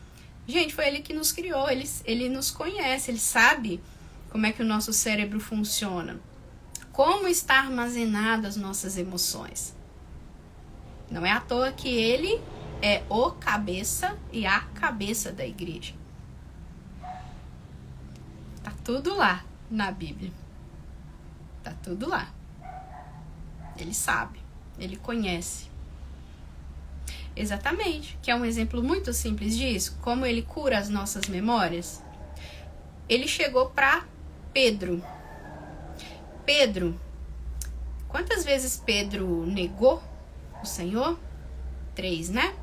Gente, foi ele que nos criou, ele nos conhece, ele sabe como é que o nosso cérebro funciona. Como está armazenado as nossas emoções. Não é à toa que ele é o cabeça e a cabeça da igreja. Tá tudo lá na Bíblia. Tá tudo lá. Ele sabe, ele conhece. Exatamente, que é um exemplo muito simples disso, como ele cura as nossas memórias. Ele chegou para Pedro. Pedro, quantas vezes Pedro negou o Senhor? 3, né?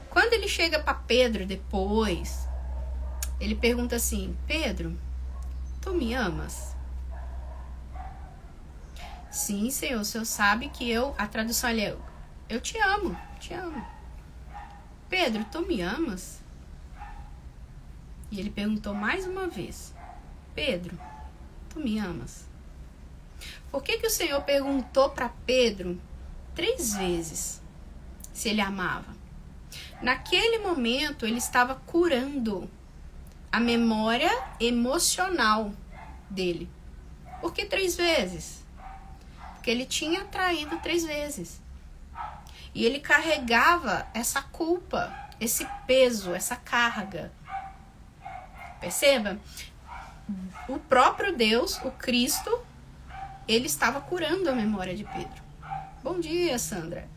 Quando ele chega para Pedro depois, ele pergunta assim: Pedro, tu me amas? Sim, Senhor, o Senhor sabe que a tradução ali é: eu te amo, te amo. Pedro, tu me amas? E ele perguntou mais uma vez: Pedro, tu me amas? Por que o Senhor perguntou para Pedro 3 vezes se ele amava? Naquele momento, ele estava curando a memória emocional dele. Por que 3 vezes? Porque ele tinha traído 3 vezes. E ele carregava essa culpa, esse peso, essa carga. Perceba? O próprio Deus, o Cristo, ele estava curando a memória de Pedro. Bom dia, Sandra.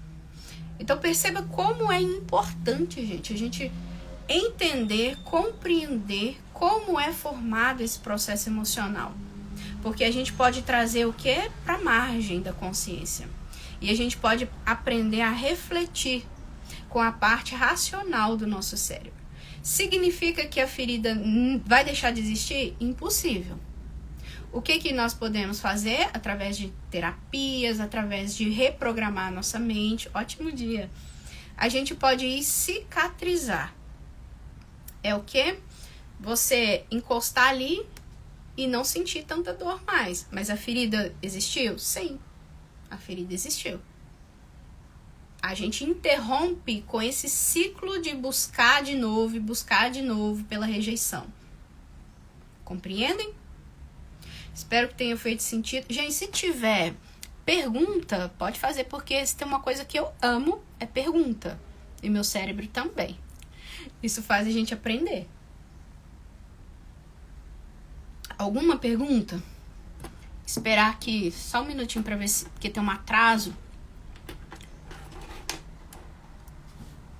Então perceba como é importante, gente, a gente entender, compreender como é formado esse processo emocional. Porque a gente pode trazer o que para a margem da consciência. E a gente pode aprender a refletir com a parte racional do nosso cérebro. Significa que a ferida vai deixar de existir? Impossível. O que nós podemos fazer? Através de terapias, através de reprogramar a nossa mente. Ótimo dia. A gente pode ir cicatrizar. É o quê? Você encostar ali e não sentir tanta dor mais. Mas a ferida existiu? Sim, a ferida existiu. A gente interrompe com esse ciclo de buscar de novo e buscar de novo pela rejeição. Compreendem? Espero que tenha feito sentido. Gente, se tiver pergunta, pode fazer, porque se tem uma coisa que eu amo, é pergunta. E meu cérebro também. Isso faz a gente aprender. Alguma pergunta? Esperar aqui só um minutinho para ver se porque tem um atraso.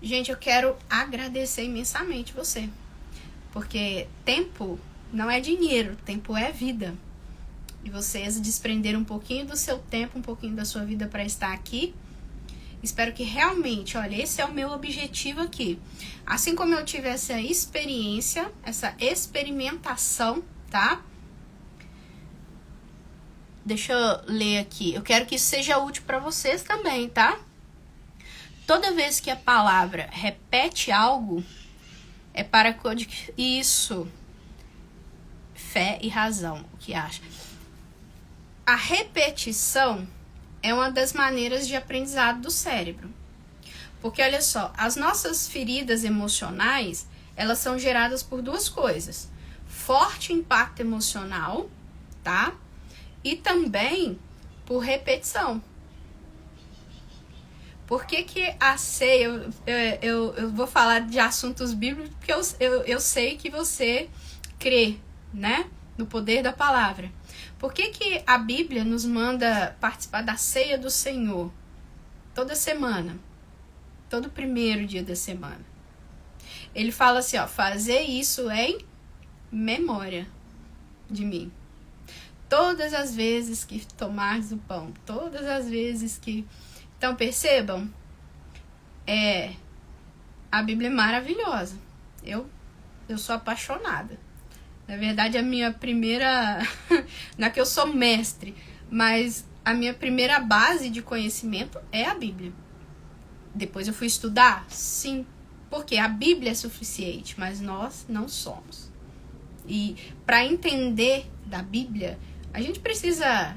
Gente, eu quero agradecer imensamente você. Porque tempo não é dinheiro, tempo é vida. E vocês desprenderam um pouquinho do seu tempo, um pouquinho da sua vida para estar aqui. Espero que realmente, olha, esse é o meu objetivo aqui. Assim como eu tive essa experiência, essa experimentação, tá? Deixa eu ler aqui. Eu quero que isso seja útil para vocês também, tá? Toda vez que a palavra repete algo, é para isso. Fé e razão, o que acha? A repetição é uma das maneiras de aprendizado do cérebro. Porque, olha só, as nossas feridas emocionais, elas são geradas por duas coisas. Forte impacto emocional, tá? E também por repetição. Por que a ceia... Eu vou falar de assuntos bíblicos porque eu sei que você crê, né? No poder da palavra. Por que a Bíblia nos manda participar da ceia do Senhor toda semana? Todo primeiro dia da semana. Ele fala assim, ó, fazer isso em memória de mim. Todas as vezes que tomares o pão, todas as vezes que... Então, percebam, a Bíblia é maravilhosa. Eu sou apaixonada. Na verdade, a minha primeira... Não é que eu sou mestre, mas a minha primeira base de conhecimento é a Bíblia. Depois eu fui estudar? Sim. Porque a Bíblia é suficiente, mas nós não somos. E para entender da Bíblia, a gente precisa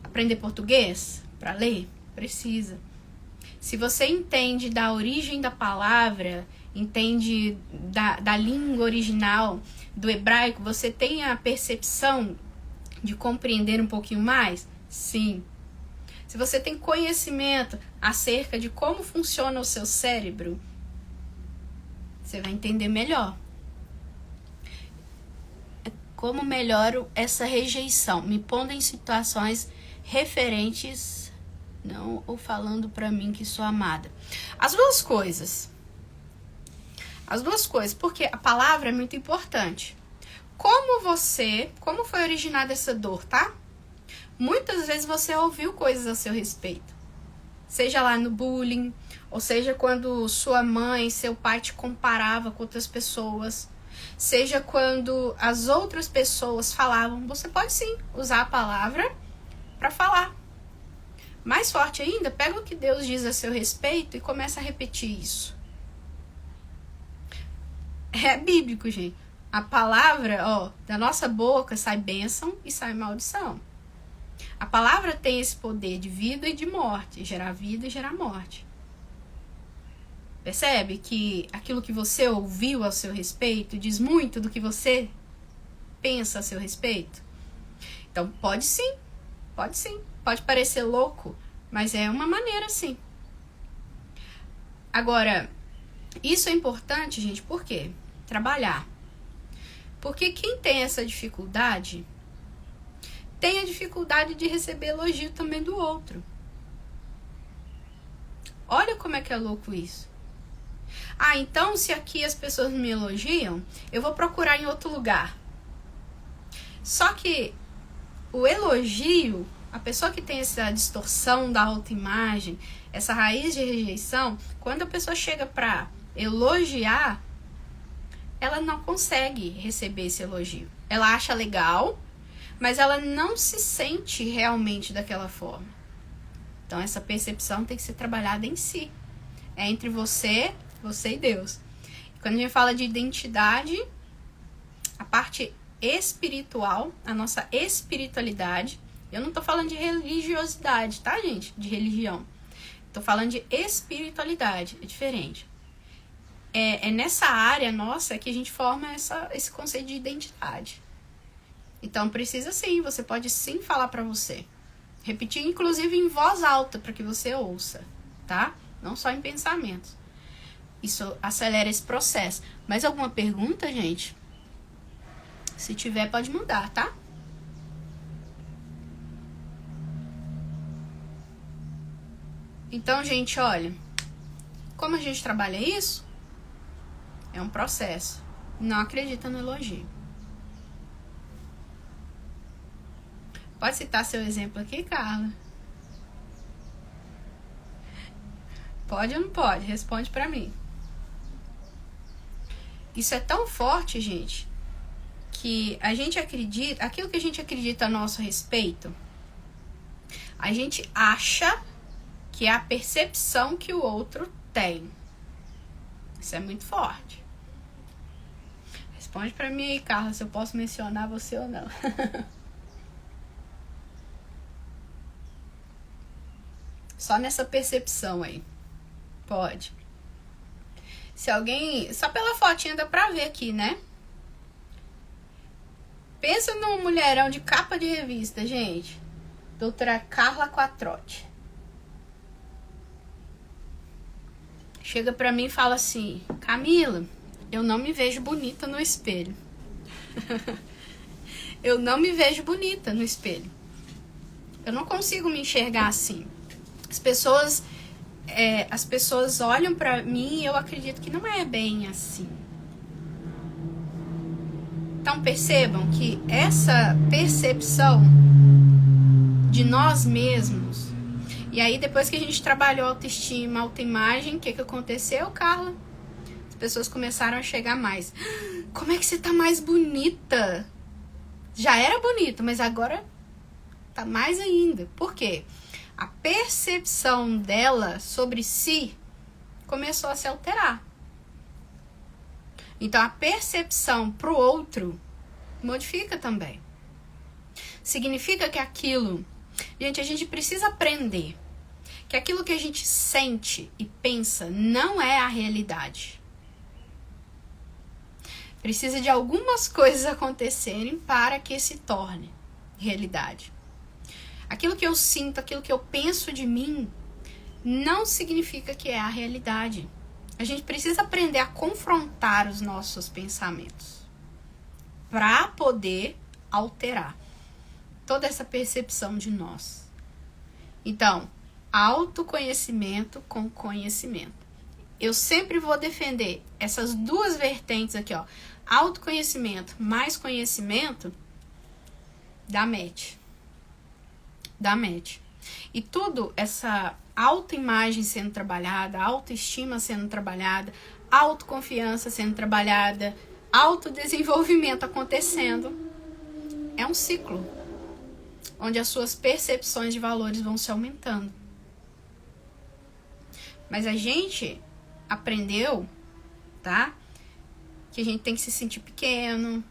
aprender português para ler? Precisa. Se você entende da origem da palavra, entende da língua original, do hebraico, você tem a percepção de compreender um pouquinho mais? Sim. Se você tem conhecimento acerca de como funciona o seu cérebro, você vai entender melhor. Como melhoro essa rejeição? Me pondo em situações referentes, não ou falando pra mim que sou amada. As duas coisas. Porque a palavra é muito importante. Como foi originada essa dor, tá? Muitas vezes você ouviu coisas a seu respeito. Seja lá no bullying, ou seja quando sua mãe, seu pai te comparava com outras pessoas. Seja quando as outras pessoas falavam. Você pode sim usar a palavra para falar. Mais forte ainda, pega o que Deus diz a seu respeito e começa a repetir isso. É bíblico, gente. A palavra, da nossa boca sai bênção e sai maldição. A palavra tem esse poder de vida e de morte, gerar vida e gerar morte. Percebe que aquilo que você ouviu a seu respeito diz muito do que você pensa a seu respeito? Então, pode sim. Pode parecer louco, mas é uma maneira sim. Agora, isso é importante, gente, por quê? Trabalhar. Porque quem tem essa dificuldade, tem a dificuldade de receber elogio também do outro. Olha como é que é louco isso. Ah, então se aqui as pessoas me elogiam, eu vou procurar em outro lugar. Só que o elogio, a pessoa que tem essa distorção da autoimagem, essa raiz de rejeição, quando a pessoa chega para elogiar, ela não consegue receber esse elogio. Ela acha legal, mas ela não se sente realmente daquela forma. Então essa percepção tem que ser trabalhada em si. É entre você e Deus. Quando a gente fala de identidade, a parte espiritual, a nossa espiritualidade, eu não tô falando de religiosidade, tá, gente? De religião. Tô falando de espiritualidade, é diferente. É nessa área nossa que a gente forma esse conceito de identidade. Então precisa sim, você pode sim falar pra você. Repetir, inclusive, em voz alta, para que você ouça, tá? Não só em pensamentos. Isso acelera esse processo. Mais alguma pergunta, gente? Se tiver, pode mandar, tá? Então, gente, olha. Como a gente trabalha isso? É um processo. Não acredita no elogio. Pode citar seu exemplo aqui, Carla? Pode ou não pode? Responde pra mim. Isso é tão forte, gente, que a gente acredita, aquilo que a gente acredita a nosso respeito, a gente acha que é a percepção que o outro tem. Isso é muito forte. Responde pra mim aí, Carla, se eu posso mencionar você ou não. Só nessa percepção aí. Pode. Se alguém... Só pela fotinha dá pra ver aqui, né? Pensa num mulherão de capa de revista, gente. Doutora Carla Quattrotti. Chega pra mim e fala assim: Camila, eu não me vejo bonita no espelho. Eu não me vejo bonita no espelho. Eu não consigo me enxergar assim. As pessoas olham pra mim e eu acredito que não é bem assim. Então percebam que essa percepção de nós mesmos, e aí depois que a gente trabalhou autoestima, autoimagem, o que aconteceu, Carla? As pessoas começaram a chegar mais. Como é que você tá mais bonita? Já era bonita, mas agora tá mais ainda. Por quê? A percepção dela sobre si começou a se alterar. Então, a percepção pro outro modifica também. Significa que aquilo... Gente, a gente precisa aprender que aquilo que a gente sente e pensa não é a realidade. Precisa de algumas coisas acontecerem para que se torne realidade. Aquilo que eu sinto, aquilo que eu penso de mim, não significa que é a realidade. A gente precisa aprender a confrontar os nossos pensamentos para poder alterar toda essa percepção de nós. Então, autoconhecimento com conhecimento. Eu sempre vou defender essas duas vertentes aqui, ó. Autoconhecimento mais conhecimento dá match. Dá match. E tudo, essa autoimagem sendo trabalhada, autoestima sendo trabalhada, autoconfiança sendo trabalhada, autodesenvolvimento acontecendo, é um ciclo onde as suas percepções de valores vão se aumentando. Mas a gente aprendeu, tá? Que a gente tem que se sentir pequeno,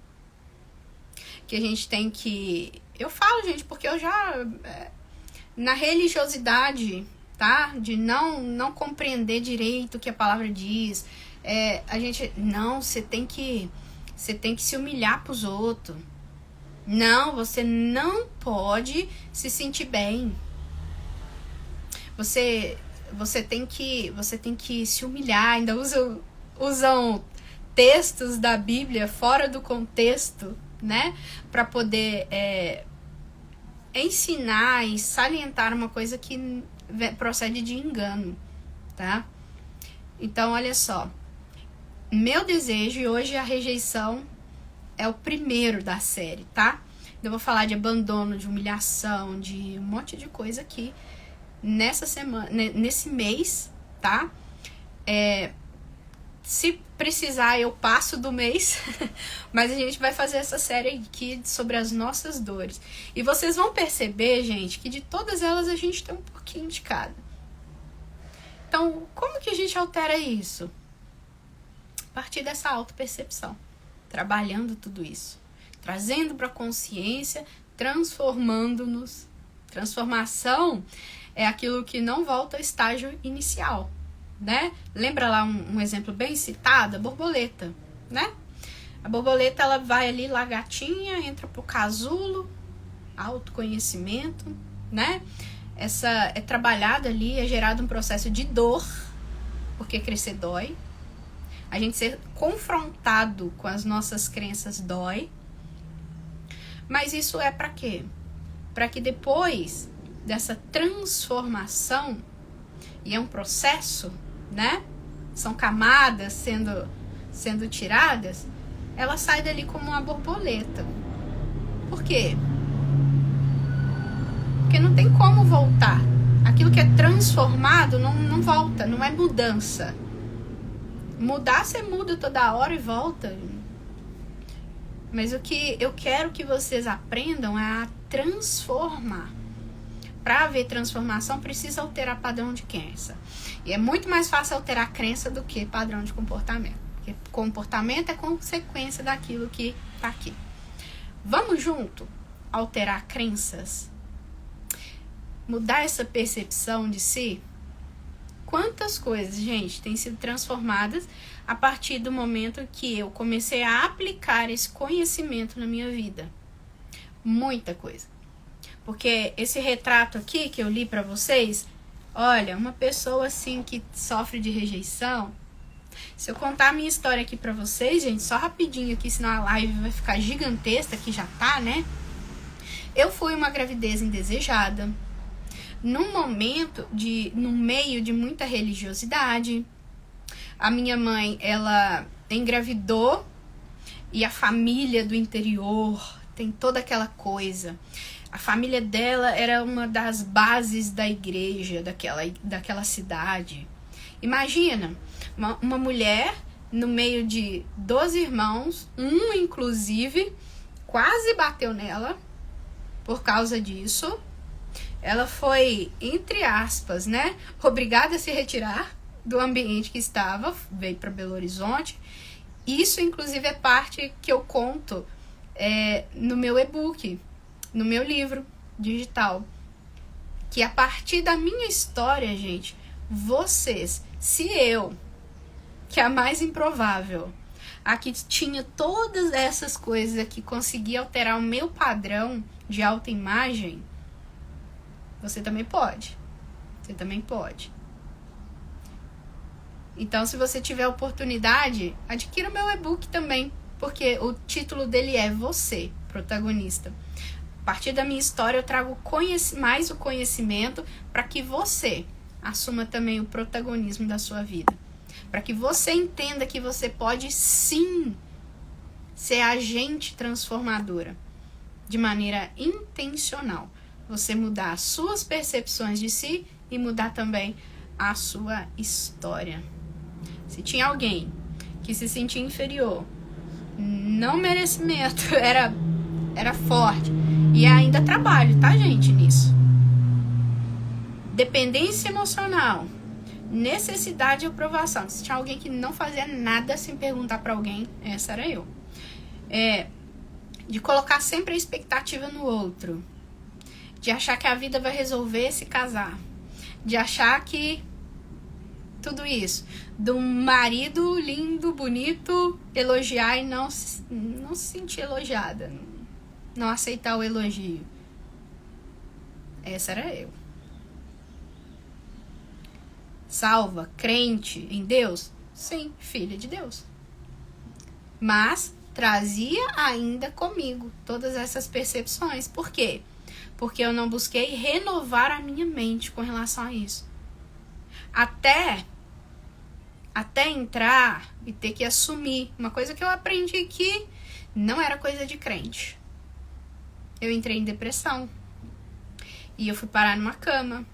que a gente tem que... Eu falo, gente, porque eu já... Na religiosidade, tá? De não compreender direito o que a palavra diz. A gente... Não, você tem que se humilhar pros outros. Não, você não pode se sentir bem. Você tem que se humilhar. Ainda usam textos da Bíblia fora do contexto, né? Para poder ensinar e salientar uma coisa que procede de engano, tá? Então, olha só. Meu desejo, e hoje a rejeição é o primeiro da série, tá? Eu vou falar de abandono, de humilhação, de um monte de coisa aqui nessa semana, nesse mês, tá? Se precisar, eu passo do mês, mas a gente vai fazer essa série aqui sobre as nossas dores. E vocês vão perceber, gente, que de todas elas a gente tem um pouquinho de cada. Então, como que a gente altera isso? A partir dessa autopercepção, trabalhando tudo isso, trazendo para a consciência, transformando-nos. Transformação é aquilo que não volta ao estágio inicial, né? Lembra lá um exemplo bem citado, a borboleta, né? A borboleta, ela vai ali, lagartinha, entra pro casulo, autoconhecimento, né? Essa é trabalhada ali, é gerado um processo de dor, porque crescer dói. A gente ser confrontado com as nossas crenças dói. Mas isso é para quê? Para que depois dessa transformação, e é um processo, né? São camadas sendo tiradas, ela sai dali como uma borboleta. Por quê? Porque não tem como voltar. Aquilo que é transformado não volta, não é mudança. Mudar, você muda toda hora e volta. Mas o que eu quero que vocês aprendam é a transformar. Para haver transformação, precisa alterar padrão de crença. E é muito mais fácil alterar crença do que padrão de comportamento. Porque comportamento é consequência daquilo que está aqui. Vamos junto alterar crenças? Mudar essa percepção de si? Quantas coisas, gente, têm sido transformadas a partir do momento que eu comecei a aplicar esse conhecimento na minha vida? Muita coisa. Porque esse retrato aqui que eu li pra vocês, olha, uma pessoa assim que sofre de rejeição. Se eu contar a minha história aqui pra vocês, gente, só rapidinho aqui, senão a live vai ficar gigantesca, que já tá, né? Eu fui uma gravidez indesejada. Num momento, no meio de muita religiosidade. A minha mãe, ela engravidou e a família do interior tem toda aquela coisa. A família dela era uma das bases da igreja daquela cidade. Imagina, uma mulher no meio de 12 irmãos, um inclusive quase bateu nela por causa disso. Ela foi, entre aspas, né, obrigada a se retirar do ambiente que estava, veio para Belo Horizonte. Isso, inclusive, é parte que eu conto no meu e-book, no meu livro digital. Que a partir da minha história, gente, vocês, se eu, que é a mais improvável, a que tinha todas essas coisas aqui, conseguia alterar o meu padrão de autoimagem, você também pode. Você também pode. Então, se você tiver oportunidade, adquira o meu e-book também. Porque o título dele é Você, Protagonista. A partir da minha história, eu trago mais o conhecimento para que você assuma também o protagonismo da sua vida. Para que você entenda que você pode, sim, ser agente transformadora. De maneira intencional. Você mudar as suas percepções de si e mudar também a sua história. Se tinha alguém que se sentia inferior, não merecimento, era forte. E ainda trabalho, tá, gente, nisso. Dependência emocional, necessidade de aprovação. Se tinha alguém que não fazia nada sem perguntar pra alguém, essa era eu. De colocar sempre a expectativa no outro. De achar que a vida vai resolver se casar. De achar que tudo isso. Do marido lindo, bonito, elogiar e não se sentir elogiada. Não aceitar o elogio. Essa era eu. Salva, crente em Deus? Sim, filha de Deus. Mas trazia ainda comigo todas essas percepções. Por quê? Porque eu não busquei renovar a minha mente com relação a isso. Até até entrar e ter que assumir uma coisa que eu aprendi que não era coisa de crente. Eu entrei em depressão. E eu fui parar numa cama.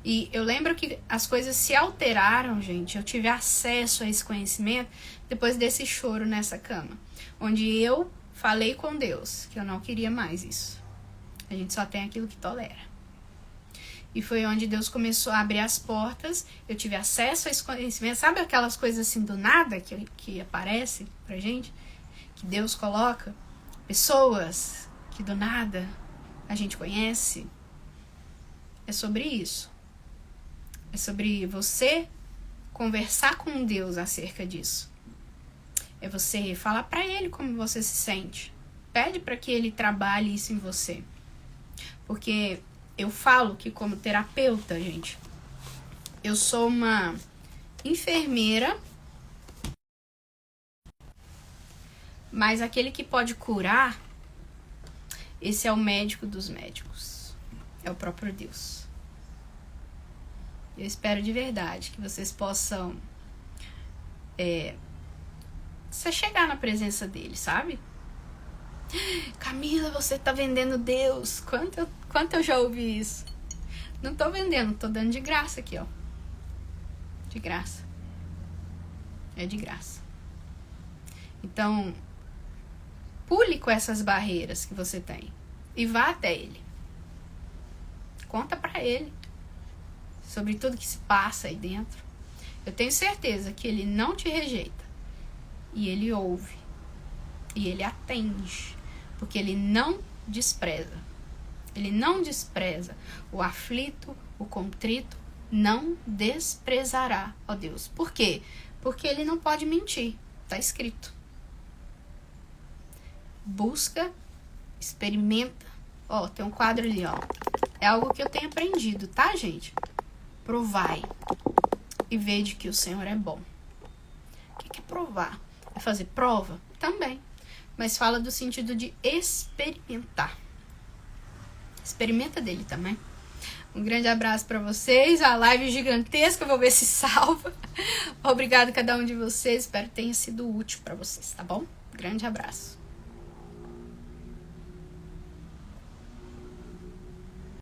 E eu lembro que as coisas se alteraram, gente. Eu tive acesso a esse conhecimento depois desse choro nessa cama. Onde eu falei com Deus que eu não queria mais isso. A gente só tem aquilo que tolera. E foi onde Deus começou a abrir as portas. Eu tive acesso a esse conhecimento. Sabe aquelas coisas assim do nada que aparecem pra gente? Que Deus coloca? Pessoas que do nada a gente conhece. É sobre isso. É sobre você conversar com Deus acerca disso. É você falar pra Ele como você se sente. Pede pra que Ele trabalhe isso em você. Porque eu falo que como terapeuta, gente, eu sou uma enfermeira, mas aquele que pode curar, esse é o médico dos médicos. É o próprio Deus. Eu espero de verdade que vocês possam você chegar na presença dele, sabe? Camila, você tá vendendo Deus. Quanto eu já ouvi isso? Não tô vendendo, tô dando de graça aqui, ó. De graça. É de graça. Então, pule com essas barreiras que você tem e vá até ele. Conta pra ele sobre tudo que se passa aí dentro. Eu tenho certeza que ele não te rejeita. E ele ouve. E ele atende. Porque ele não despreza. Ele não despreza. O aflito, o contrito, não desprezará, ó Deus. Por quê? Porque ele não pode mentir. Está escrito. Busca, experimenta. Ó, tem um quadro ali, ó. É algo que eu tenho aprendido, tá, gente? Provai e vede que o Senhor é bom. O que é provar? É fazer prova? Também. Mas fala do sentido de experimentar. Experimenta dele também. Um grande abraço para vocês. A live gigantesca, eu vou ver se salva. Obrigado a cada um de vocês. Espero que tenha sido útil para vocês, tá bom? Grande abraço.